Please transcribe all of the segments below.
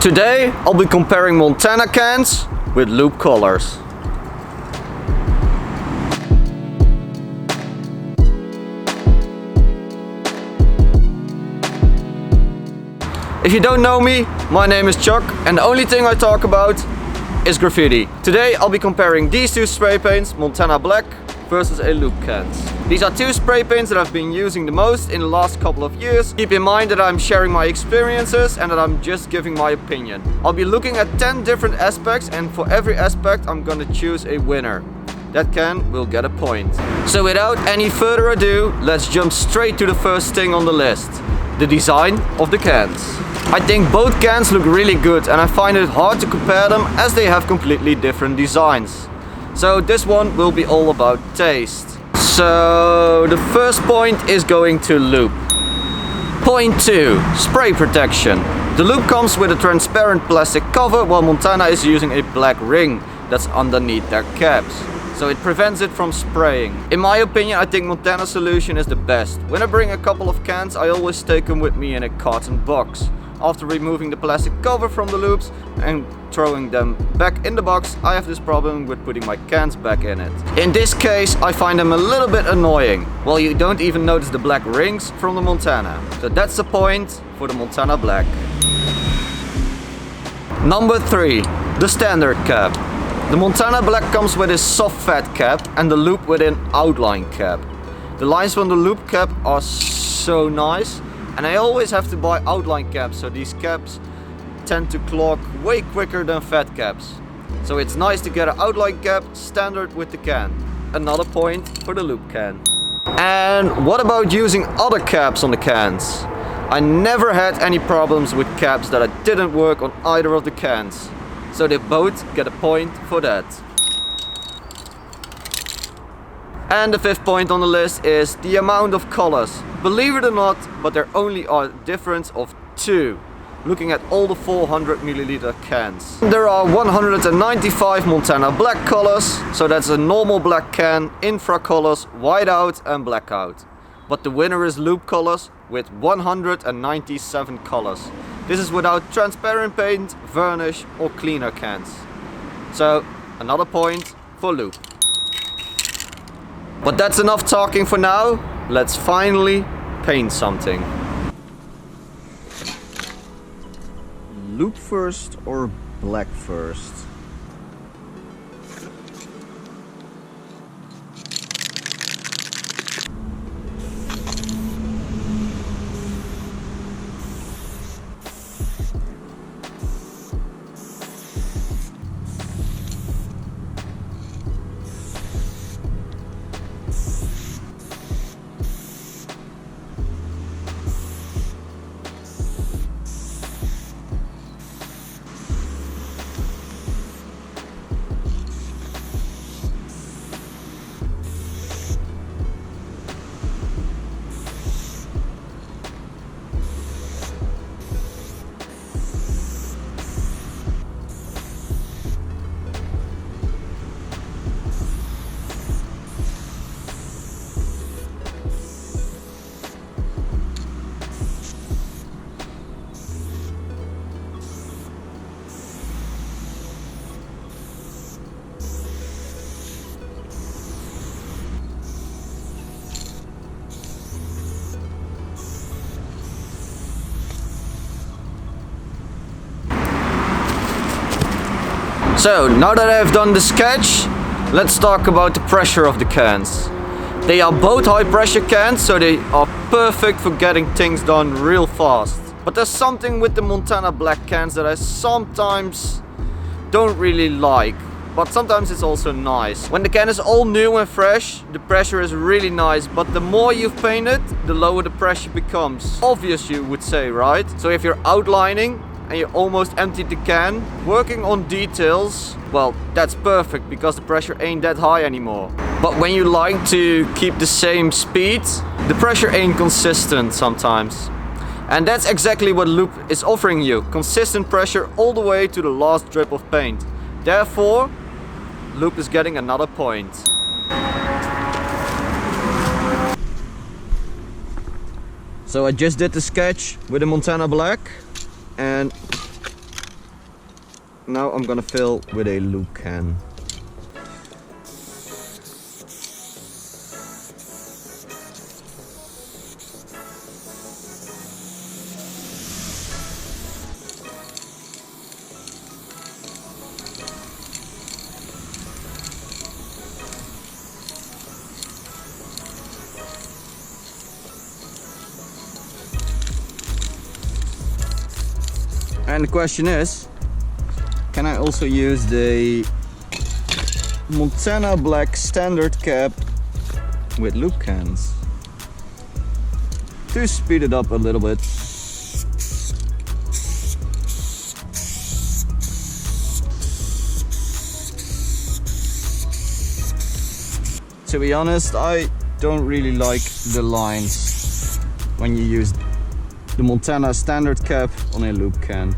Today I'll be comparing Montana cans with loop colors. If you don't know me, my name is Chuck and the only thing I talk about is graffiti. Today I'll be comparing these two spray paints, Montana Black versus a loop cans. These are two spray paints that I've been using the most in the last couple of years. Keep in mind that I'm sharing my experiences and that I'm just giving my opinion. I'll be looking at 10 different aspects and for every aspect I'm gonna choose a winner. That can will get a point. So without any further ado, let's jump straight to the first thing on the list. The design of the cans. I think both cans look really good and I find it hard to compare them as they have completely different designs. So this one will be all about taste. So the first point is going to loop. Point 2, spray protection. The loop comes with a transparent plastic cover while Montana is using a black ring that's underneath their caps. So it prevents it from spraying. In my opinion, I think Montana's solution is the best. When I bring a couple of cans, I always take them with me in a carton box. After removing the plastic cover from the loops and throwing them back in the box, I have this problem with putting my cans back in it. In this case, I find them a little bit annoying. Well, you don't even notice the black rings from the Montana. So that's the point for the Montana Black. Number 3, the standard cap. The Montana Black comes with a soft fat cap and the loop with an outline cap. The lines from the loop cap are so nice. And I always have to buy outline caps, so these caps tend to clog way quicker than fat caps. So it's nice to get an outline cap standard with the can. Another point for the loop can. And what about using other caps on the cans? I never had any problems with caps that didn't work on either of the cans. So they both get a point for that. And the 5th point on the list is the amount of colors. Believe it or not, but there only are a difference of 2. Looking at all the 400 milliliter cans. There are 195 Montana Black colors, so that's a normal black can, infra colors, white out and black out. But the winner is loop colors with 197 colors. This is without transparent paint, varnish or cleaner cans. So another point for loop. But that's enough talking for now. Let's finally paint something. Loop first or black first? So now that I've done the sketch, let's talk about the pressure of the cans. They are both high pressure cans, so they are perfect for getting things done real fast. But there's something with the Montana Black cans that I sometimes don't really like, but sometimes it's also nice. When the can is all new and fresh, the pressure is really nice, but the more you've painted, the lower the pressure becomes. Obvious, you would say, right? So if you're outlining and you almost emptied the can, working on details, well, that's perfect because the pressure ain't that high anymore. But when you like to keep the same speed, the pressure ain't consistent sometimes. And that's exactly what Loop is offering you. Consistent pressure all the way to the last drip of paint. Therefore, Loop is getting another point. So I just did the sketch with the Montana Black, and Now I'm gonna fill with a loop can. And the question is, can I also use the Montana Black standard cap with loop cans to speed it up a little bit? To be honest, I don't really like the lines when you use the Montana standard cap on a loop can.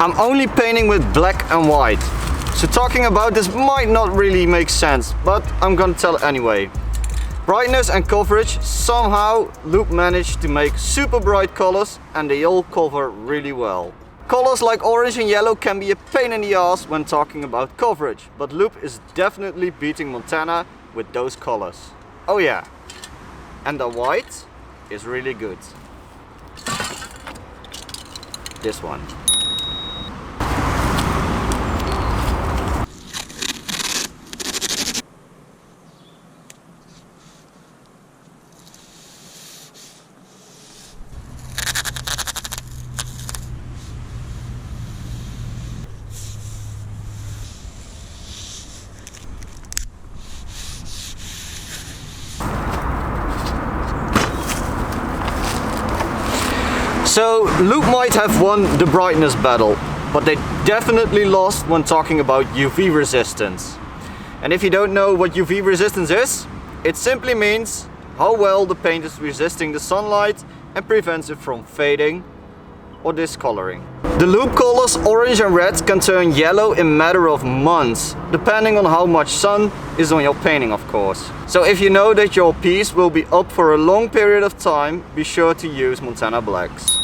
I'm only painting with black and white, so talking about this might not really make sense, but I'm gonna tell it anyway. Brightness and coverage, somehow Loop managed to make super bright colors and they all cover really well. Colors like orange and yellow can be a pain in the ass when talking about coverage, but Loop is definitely beating Montana with those colors. Oh yeah, and the white is really good. This one. So Loop might have won the brightness battle, but they definitely lost when talking about UV resistance. And if you don't know what UV resistance is, it simply means how well the paint is resisting the sunlight and prevents it from fading or discoloring. The Loop colors orange and red can turn yellow in a matter of months, depending on how much sun is on your painting, of course. So if you know that your piece will be up for a long period of time, be sure to use Montana Blacks.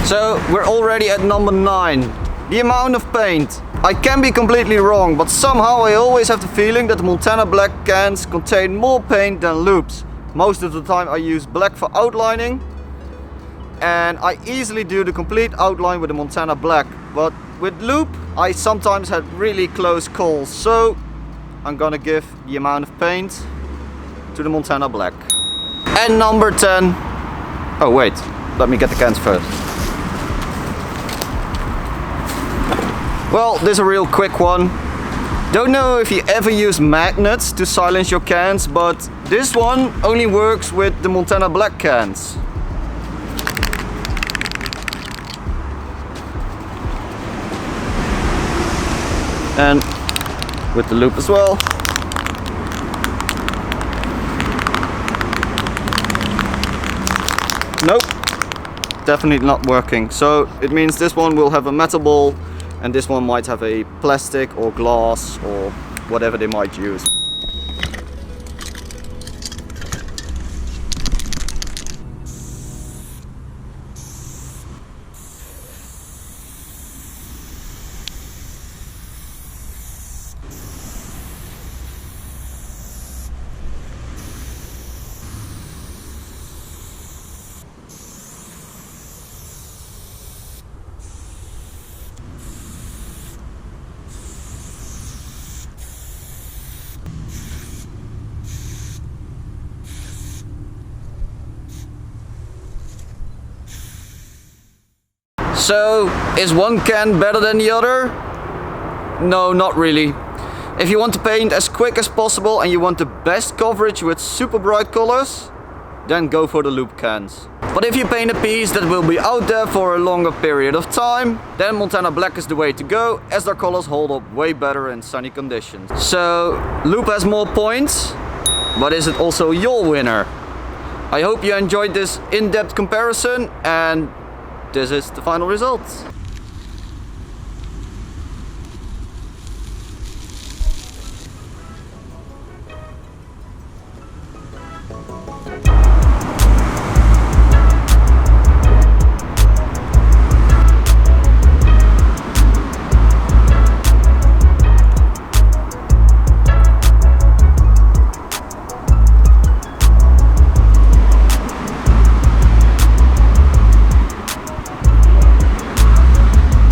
So we're already at number 9. The amount of paint. I can be completely wrong, but somehow I always have the feeling that the Montana Black cans contain more paint than Loops. Most of the time I use black for outlining, and I easily do the complete outline with the Montana Black. But with Loop I sometimes had really close calls, so I'm gonna give the amount of paint to the Montana Black. And number 10. Oh wait, let me get the cans first. Well, this is a real quick one. Don't know if you ever use magnets to silence your cans, but This one only works with the Montana Black cans. And with the loop as well. Nope, definitely not working. So it means this one will have a metal ball and this one might have a plastic or glass or whatever they might use. So, is one can better than the other? No, not really. If you want to paint as quick as possible and you want the best coverage with super bright colors, then go for the loop cans. But if you paint a piece that will be out there for a longer period of time, then Montana Black is the way to go, as their colors hold up way better in sunny conditions. So, loop has more points, but is it also your winner? I hope you enjoyed this in-depth comparison, and this is the final result.